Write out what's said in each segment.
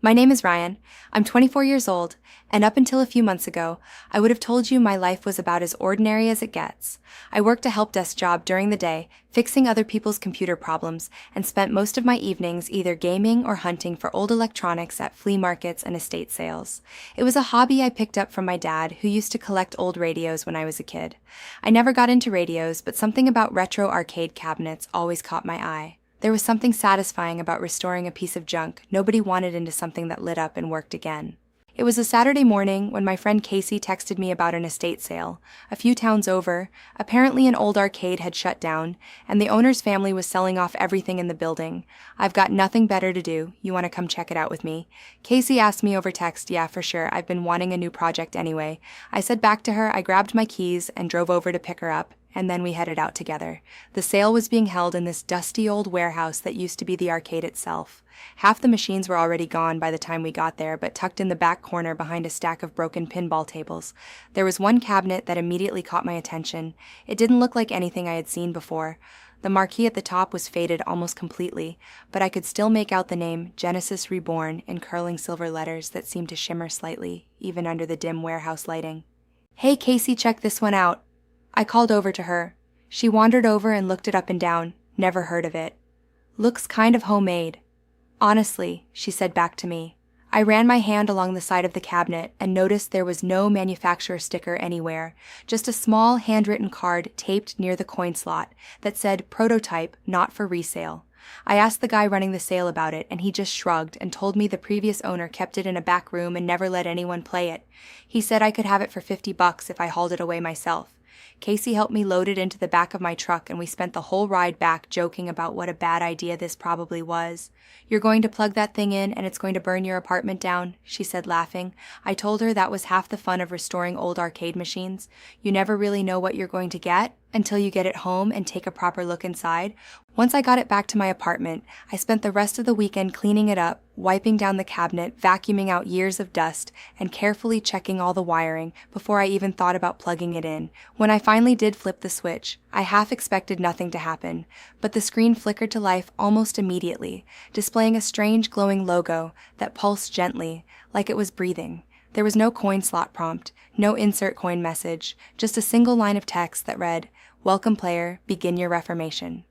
My name is Ryan. I'm 24 years old, and up until a few months ago, I would have told you my life was about as ordinary as it gets. I worked a help desk job during the day, fixing other people's computer problems, and spent most of my evenings either gaming or hunting for old electronics at flea markets and estate sales. It was a hobby I picked up from my dad, who used to collect old radios when I was a kid. I never got into radios, but something about retro arcade cabinets always caught my eye. There was something satisfying about restoring a piece of junk nobody wanted into something that lit up and worked again. It was a Saturday morning when my friend Casey texted me about an estate sale. A few towns over, apparently an old arcade had shut down, and the owner's family was selling off everything in the building. I've got nothing better to do. You want to come check it out with me? Casey asked me over text, yeah, for sure. I've been wanting a new project anyway. I said back to her, I grabbed my keys and drove over to pick her up. And then we headed out together. The sale was being held in this dusty old warehouse that used to be the arcade itself. Half the machines were already gone by the time we got there, but tucked in the back corner behind a stack of broken pinball tables. There was one cabinet that immediately caught my attention. It didn't look like anything I had seen before. The marquee at the top was faded almost completely, but I could still make out the name Genesis Reborn in curling silver letters that seemed to shimmer slightly, even under the dim warehouse lighting. "Hey, Casey, check this one out." I called over to her. She wandered over and looked it up and down. Never heard of it. "Looks kind of homemade." "Honestly," she said back to me. I ran my hand along the side of the cabinet and noticed there was no manufacturer sticker anywhere, just a small handwritten card taped near the coin slot that said prototype, not for resale. I asked the guy running the sale about it, and he just shrugged and told me the previous owner kept it in a back room and never let anyone play it. He said I could have it for $50 if I hauled it away myself. Casey helped me load it into the back of my truck, and we spent the whole ride back joking about what a bad idea this probably was. "You're going to plug that thing in and it's going to burn your apartment down," she said, laughing. I told her that was half the fun of restoring old arcade machines. You never really know what you're going to get until you get it home and take a proper look inside. Once I got it back to my apartment, I spent the rest of the weekend cleaning it up, wiping down the cabinet, vacuuming out years of dust, and carefully checking all the wiring before I even thought about plugging it in. When I finally did flip the switch, I half expected nothing to happen, but the screen flickered to life almost immediately, displaying a strange glowing logo that pulsed gently, like it was breathing. There was no coin slot prompt, no insert coin message, just a single line of text that read, "Welcome player, begin your reformation."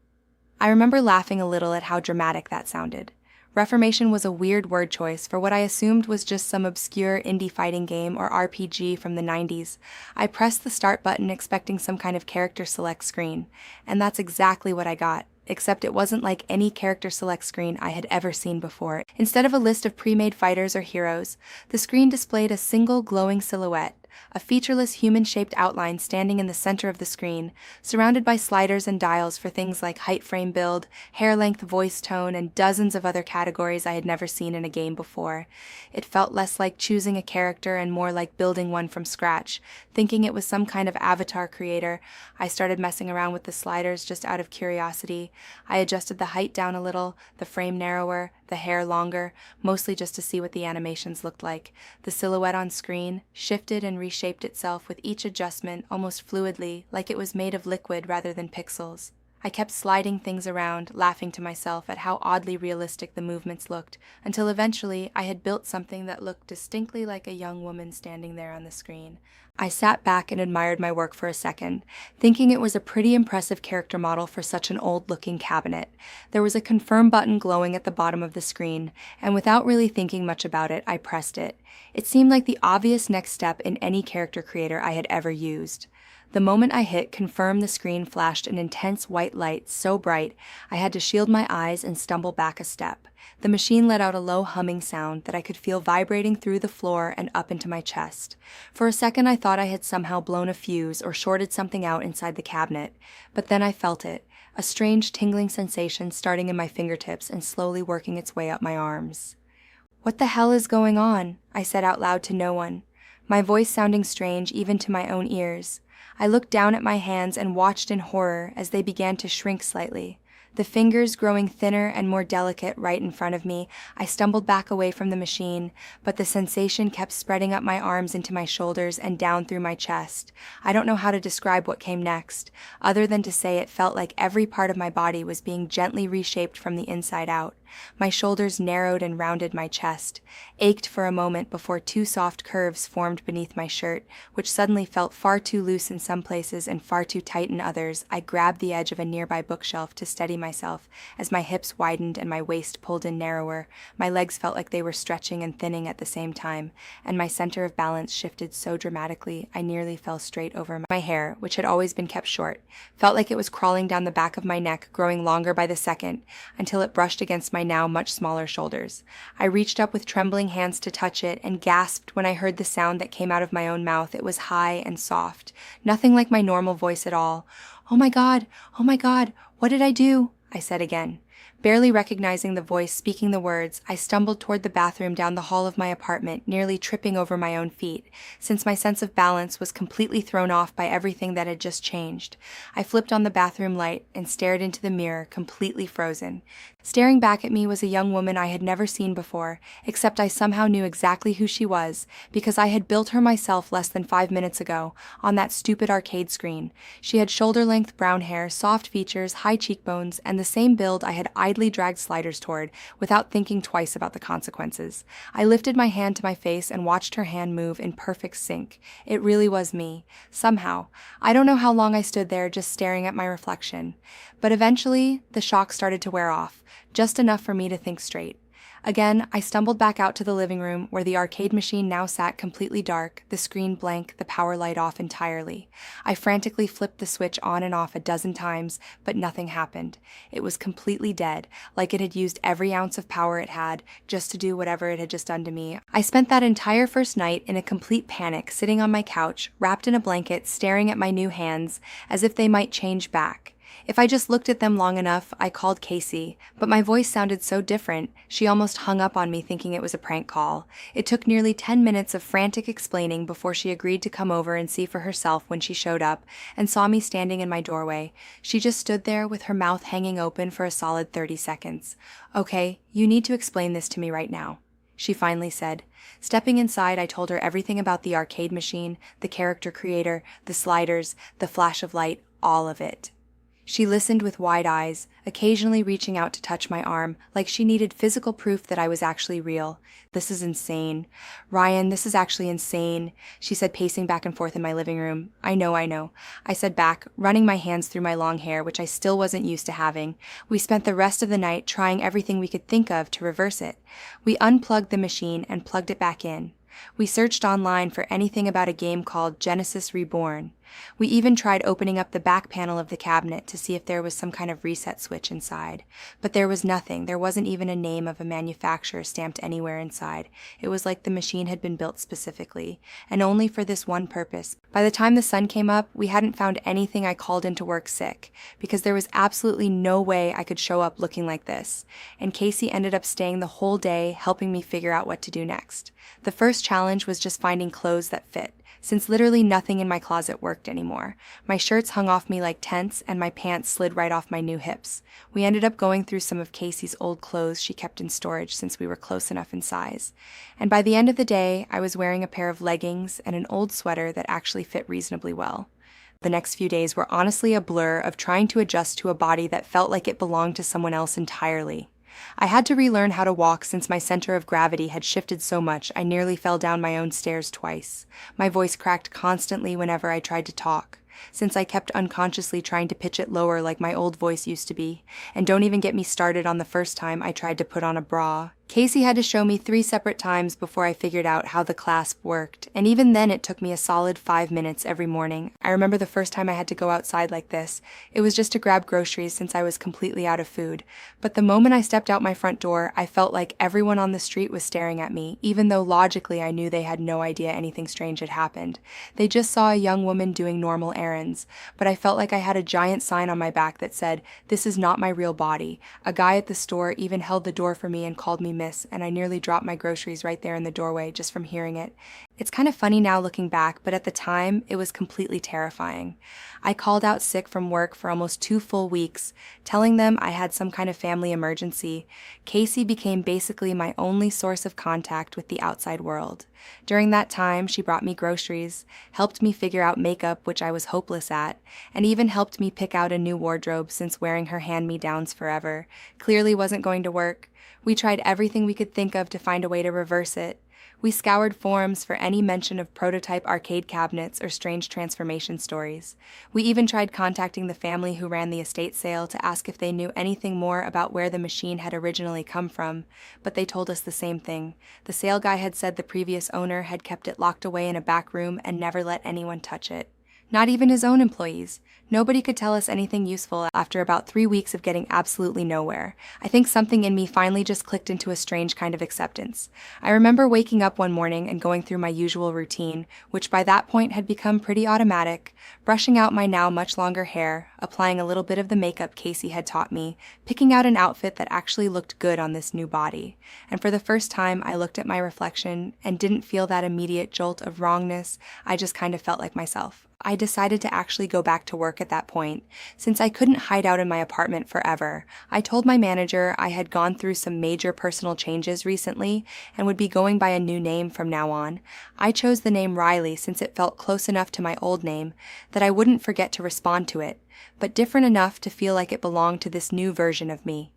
I remember laughing a little at how dramatic that sounded. Reformation was a weird word choice for what I assumed was just some obscure indie fighting game or RPG from the 90s. I pressed the start button expecting some kind of character select screen, and that's exactly what I got. Except it wasn't like any character select screen I had ever seen before. Instead of a list of pre-made fighters or heroes, the screen displayed a single glowing silhouette, a featureless human-shaped outline standing in the center of the screen, surrounded by sliders and dials for things like height frame build, hair length, voice tone, and dozens of other categories I had never seen in a game before. It felt less like choosing a character and more like building one from scratch. Thinking it was some kind of avatar creator, I started messing around with the sliders just out of curiosity. I adjusted the height down a little, the frame narrower, the hair longer, mostly just to see what the animations looked like. The silhouette on screen shifted and reshaped itself with each adjustment almost fluidly, like it was made of liquid rather than pixels. I kept sliding things around, laughing to myself at how oddly realistic the movements looked, until eventually I had built something that looked distinctly like a young woman standing there on the screen. I sat back and admired my work for a second, thinking it was a pretty impressive character model for such an old-looking cabinet. There was a confirm button glowing at the bottom of the screen, and without really thinking much about it, I pressed it. It seemed like the obvious next step in any character creator I had ever used. The moment I hit confirm, the screen flashed an intense white light so bright I had to shield my eyes and stumble back a step. The machine let out a low humming sound that I could feel vibrating through the floor and up into my chest. For a second I thought I had somehow blown a fuse or shorted something out inside the cabinet, but then I felt it, a strange tingling sensation starting in my fingertips and slowly working its way up my arms. "What the hell is going on?" I said out loud to no one, my voice sounding strange even to my own ears. I looked down at my hands and watched in horror as they began to shrink slightly. The fingers growing thinner and more delicate right in front of me, I stumbled back away from the machine, but the sensation kept spreading up my arms into my shoulders and down through my chest. I don't know how to describe what came next, other than to say it felt like every part of my body was being gently reshaped from the inside out. My shoulders narrowed and rounded my chest, ached for a moment before two soft curves formed beneath my shirt, which suddenly felt far too loose in some places and far too tight in others. I grabbed the edge of a nearby bookshelf to steady myself as my hips widened and my waist pulled in narrower. My legs felt like they were stretching and thinning at the same time, and my center of balance shifted so dramatically I nearly fell straight over. My hair, which had always been kept short, felt like it was crawling down the back of my neck, growing longer by the second, until it brushed against my now much smaller shoulders. I reached up with trembling hands to touch it and gasped when I heard the sound that came out of my own mouth. It was high and soft, nothing like my normal voice at all. Oh my God, what did I do? I said again. Barely recognizing the voice speaking the words, I stumbled toward the bathroom down the hall of my apartment, nearly tripping over my own feet, since my sense of balance was completely thrown off by everything that had just changed. I flipped on the bathroom light and stared into the mirror, completely frozen. Staring back at me was a young woman I had never seen before, except I somehow knew exactly who she was, because I had built her myself less than 5 minutes ago, on that stupid arcade screen. She had shoulder-length brown hair, soft features, high cheekbones, and the same build I had idly dragged sliders toward, without thinking twice about the consequences. I lifted my hand to my face and watched her hand move in perfect sync. It really was me. Somehow. I don't know how long I stood there just staring at my reflection. But eventually, the shock started to wear off, just enough for me to think straight. Again, I stumbled back out to the living room, where the arcade machine now sat completely dark, the screen blank, the power light off entirely. I frantically flipped the switch on and off a dozen times, but nothing happened. It was completely dead, like it had used every ounce of power it had, just to do whatever it had just done to me. I spent that entire first night in a complete panic, sitting on my couch, wrapped in a blanket, staring at my new hands, as if they might change back. If I just looked at them long enough, I called Casey, but my voice sounded so different, she almost hung up on me thinking it was a prank call. It took nearly 10 minutes of frantic explaining before she agreed to come over and see for herself when she showed up and saw me standing in my doorway. She just stood there with her mouth hanging open for a solid 30 seconds. "Okay, you need to explain this to me right now," she finally said. Stepping inside, I told her everything about the arcade machine, the character creator, the sliders, the flash of light, all of it. She listened with wide eyes, occasionally reaching out to touch my arm, like she needed physical proof that I was actually real. "This is insane. Ryan, this is actually insane," she said, pacing back and forth in my living room. I know, I said back, running my hands through my long hair, which I still wasn't used to having. We spent the rest of the night trying everything we could think of to reverse it. We unplugged the machine and plugged it back in. We searched online for anything about a game called Genesis Reborn. We even tried opening up the back panel of the cabinet to see if there was some kind of reset switch inside. But there was nothing. There wasn't even a name of a manufacturer stamped anywhere inside. It was like the machine had been built specifically, and only for this one purpose. By the time the sun came up, we hadn't found anything I called into work sick, because there was absolutely no way I could show up looking like this. And Casey ended up staying the whole day, helping me figure out what to do next. The first challenge was just finding clothes that fit, since literally nothing in my closet worked anymore. My shirts hung off me like tents, and my pants slid right off my new hips. We ended up going through some of Casey's old clothes she kept in storage since we were close enough in size. And by the end of the day, I was wearing a pair of leggings and an old sweater that actually fit reasonably well. The next few days were honestly a blur of trying to adjust to a body that felt like it belonged to someone else entirely. I had to relearn how to walk since my center of gravity had shifted so much I nearly fell down my own stairs twice. My voice cracked constantly whenever I tried to talk, since I kept unconsciously trying to pitch it lower like my old voice used to be. And don't even get me started on the first time I tried to put on a bra. Casey had to show me 3 separate times before I figured out how the clasp worked, and even then it took me a solid 5 minutes every morning. I remember the first time I had to go outside like this. It was just to grab groceries since I was completely out of food. But the moment I stepped out my front door, I felt like everyone on the street was staring at me, even though logically I knew they had no idea anything strange had happened. They just saw a young woman doing normal errands, but I felt like I had a giant sign on my back that said, "This is not my real body." A guy at the store even held the door for me and called me miss, and I nearly dropped my groceries right there in the doorway just from hearing it. It's kind of funny now looking back, but at the time, it was completely terrifying. I called out sick from work for almost 2 full weeks, telling them I had some kind of family emergency. Casey became basically my only source of contact with the outside world. During that time, she brought me groceries, helped me figure out makeup, which I was hopeless at, and even helped me pick out a new wardrobe since wearing her hand-me-downs forever clearly wasn't going to work. We tried everything we could think of to find a way to reverse it. We scoured forums for any mention of prototype arcade cabinets or strange transformation stories. We even tried contacting the family who ran the estate sale to ask if they knew anything more about where the machine had originally come from, but they told us the same thing. The sale guy had said the previous owner had kept it locked away in a back room and never let anyone touch it. Not even his own employees. Nobody could tell us anything useful after about 3 weeks of getting absolutely nowhere. I think something in me finally just clicked into a strange kind of acceptance. I remember waking up one morning and going through my usual routine, which by that point had become pretty automatic, brushing out my now much longer hair, applying a little bit of the makeup Casey had taught me, picking out an outfit that actually looked good on this new body. And for the first time, I looked at my reflection and didn't feel that immediate jolt of wrongness. I just kind of felt like myself. I decided to actually go back to work at that point, since I couldn't hide out in my apartment forever. I told my manager I had gone through some major personal changes recently and would be going by a new name from now on. I chose the name Riley since it felt close enough to my old name that I wouldn't forget to respond to it, but different enough to feel like it belonged to this new version of me.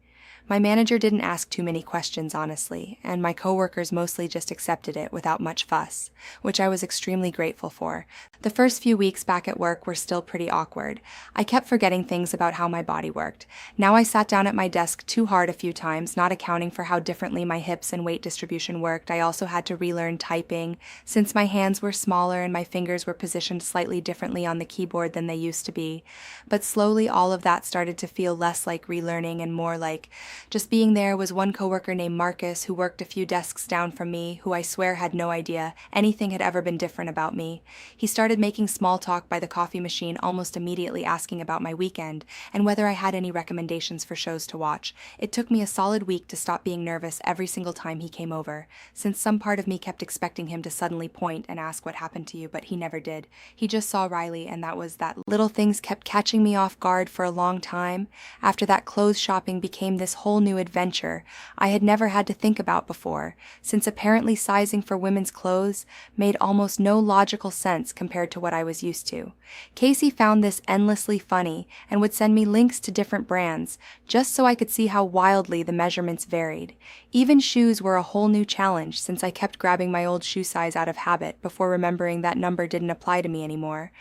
My manager didn't ask too many questions, honestly, and my coworkers mostly just accepted it without much fuss, which I was extremely grateful for. The first few weeks back at work were still pretty awkward. I kept forgetting things about how my body worked. Now I sat down at my desk too hard a few times, not accounting for how differently my hips and weight distribution worked. I also had to relearn typing, since my hands were smaller and my fingers were positioned slightly differently on the keyboard than they used to be. But slowly all of that started to feel less like relearning and more like just being there. Was one coworker named Marcus who worked a few desks down from me, who I swear had no idea anything had ever been different about me. He started making small talk by the coffee machine, almost immediately asking about my weekend and whether I had any recommendations for shows to watch. It took me a solid week to stop being nervous every single time he came over, since some part of me kept expecting him to suddenly point and ask what happened to you, but he never did. He just saw Riley, and that was that. Little things kept catching me off guard for a long time. After that, clothes shopping became this whole new adventure I had never had to think about before, since apparently sizing for women's clothes made almost no logical sense compared to what I was used to. Casey found this endlessly funny and would send me links to different brands, just so I could see how wildly the measurements varied. Even shoes were a whole new challenge, since I kept grabbing my old shoe size out of habit before remembering that number didn't apply to me anymore.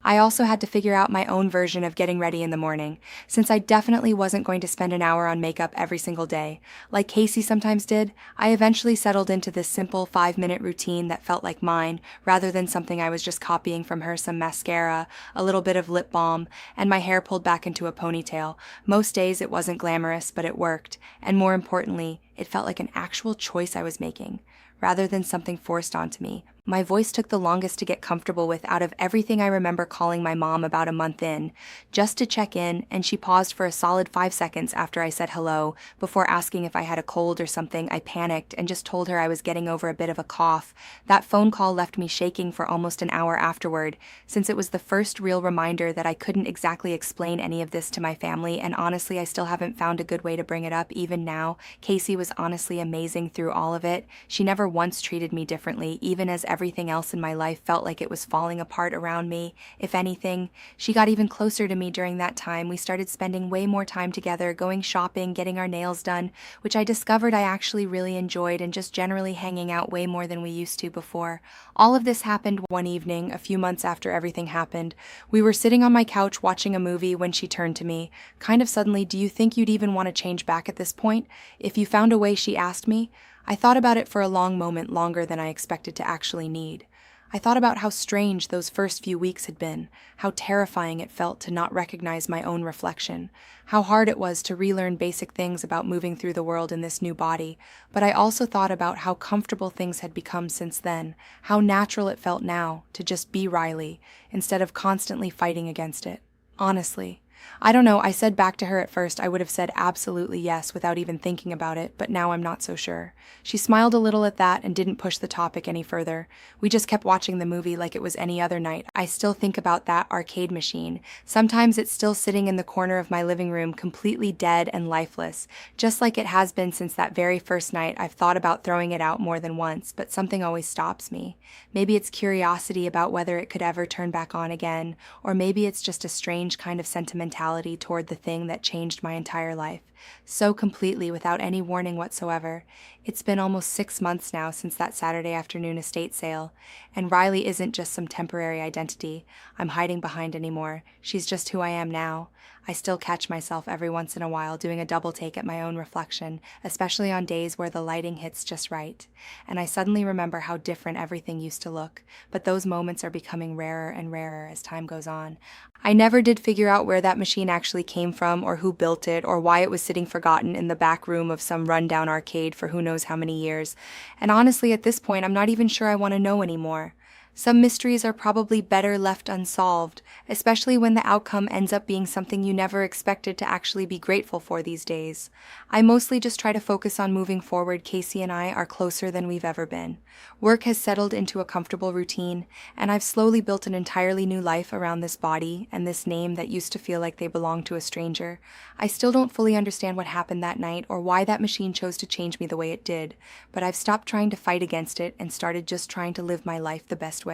I also had to figure out my own version of getting ready in the morning, since I definitely wasn't going to spend an hour on makeup every single day. Like Casey sometimes did, I eventually settled into this simple 5-minute routine that felt like mine, rather than something I was just copying from her. Some mascara, a little bit of lip balm, and my hair pulled back into a ponytail. Most days it wasn't glamorous, but it worked, and more importantly, it felt like an actual choice I was making, rather than something forced onto me. My voice took the longest to get comfortable with out of everything. I remember calling my mom about a month in, just to check in, and she paused for a solid 5 seconds after I said hello, before asking if I had a cold or something. I panicked and just told her I was getting over a bit of a cough. That phone call left me shaking for almost an hour afterward, since it was the first real reminder that I couldn't exactly explain any of this to my family, and honestly I still haven't found a good way to bring it up even now. Casey was honestly amazing through all of it. She never once treated me differently, even as everything else in my life felt like it was falling apart around me. If anything, she got even closer to me during that time. We started spending way more time together, going shopping, getting our nails done, which I discovered I actually really enjoyed, and just generally hanging out way more than we used to before. All of this happened one evening, a few months after everything happened. We were sitting on my couch watching a movie when she turned to me, kind of suddenly. "Do you think you'd even want to change back at this point? If you found a way," she asked me. I thought about it for a long moment, longer than I expected to actually need. I thought about how strange those first few weeks had been, how terrifying it felt to not recognize my own reflection, how hard it was to relearn basic things about moving through the world in this new body, but I also thought about how comfortable things had become since then, how natural it felt now to just be Riley, instead of constantly fighting against it. Honestly, I don't know. I said back to her at first I would have said absolutely yes without even thinking about it, but now I'm not so sure. She smiled a little at that and didn't push the topic any further. We just kept watching the movie like it was any other night. I still think about that arcade machine. Sometimes it's still sitting in the corner of my living room, completely dead and lifeless, just like it has been since that very first night. I've thought about throwing it out more than once, but something always stops me. Maybe it's curiosity about whether it could ever turn back on again, or maybe it's just a strange kind of sentimentality mentality toward the thing that changed my entire life, so completely without any warning whatsoever. It's been almost 6 months now since that Saturday afternoon estate sale, and Riley isn't just some temporary identity I'm hiding behind anymore. She's just who I am now. I still catch myself every once in a while doing a double take at my own reflection, especially on days where the lighting hits just right, and I suddenly remember how different everything used to look, but those moments are becoming rarer and rarer as time goes on. I never did figure out where that machine actually came from, or who built it, or why it was sitting forgotten in the back room of some rundown arcade for who knows how many years, and honestly at this point I'm not even sure I want to know anymore. Some mysteries are probably better left unsolved, especially when the outcome ends up being something you never expected to actually be grateful for these days. I mostly just try to focus on moving forward. Casey and I are closer than we've ever been. Work has settled into a comfortable routine, and I've slowly built an entirely new life around this body and this name that used to feel like they belonged to a stranger. I still don't fully understand what happened that night or why that machine chose to change me the way it did, but I've stopped trying to fight against it and started just trying to live my life the best way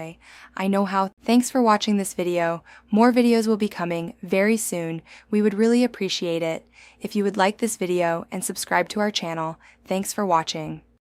I know how. Thanks for watching this video. More videos will be coming very soon. We would really appreciate it if you would like this video and subscribe to our channel. Thanks for watching.